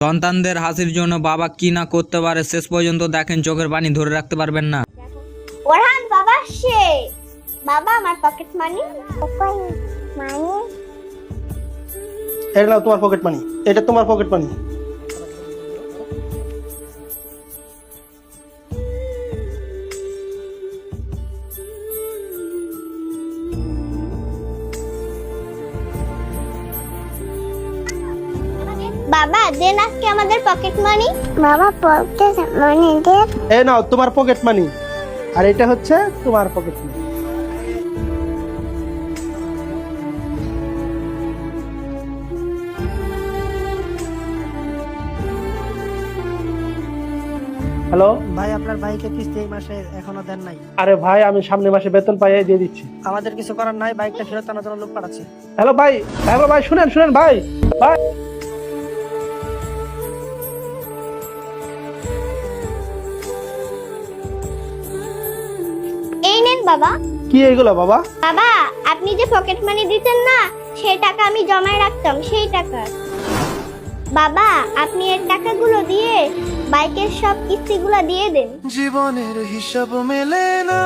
সন্তানদের হাসির জন্য বাবা কি না করতে পারে শেষ পর্যন্ত দেখেন, চোখের পানি ধরে রাখতে পারবেন না। ওরহান বাবা সে বাবা আমার পকেট মানি মানি এটা নাও তোমার পকেট মানি, এটা তোমার পকেট মানি। বাবা দেন আজকে আমাদের পকেট মানি। বাবা পকেট মানি দে। এই নাও তোমার পকেট মানি, আর এটা হচ্ছে তোমার পকেট মানি। হ্যালো ভাই, আপনার বাইকে কিস্তি এই মাসে এখনো দেন নাই। আরে ভাই, আমি সামনে মাসে বেতন পাই দিয়ে দিচ্ছি। আমাদের কিছু করার নাই, বাইকটা ফেরত আনার জন্য লোক পাঠাচ্ছি। হ্যালো ভাই, হ্যালো ভাই, শুনেন শুনেন ভাই ভাই এই নেন বাবা। কি এইগুলো বাবা? বাবা আপনি যে পকেট মানি দিতেন না, সেই টাকা আমি জমায় রাখতাম, সেই টাকা। বাবা আপনি এর টাকাগুলো দিয়ে বাইকের সব কিস্তিগুলো দিয়ে দেন। জীবনের হিসাব মেলে না।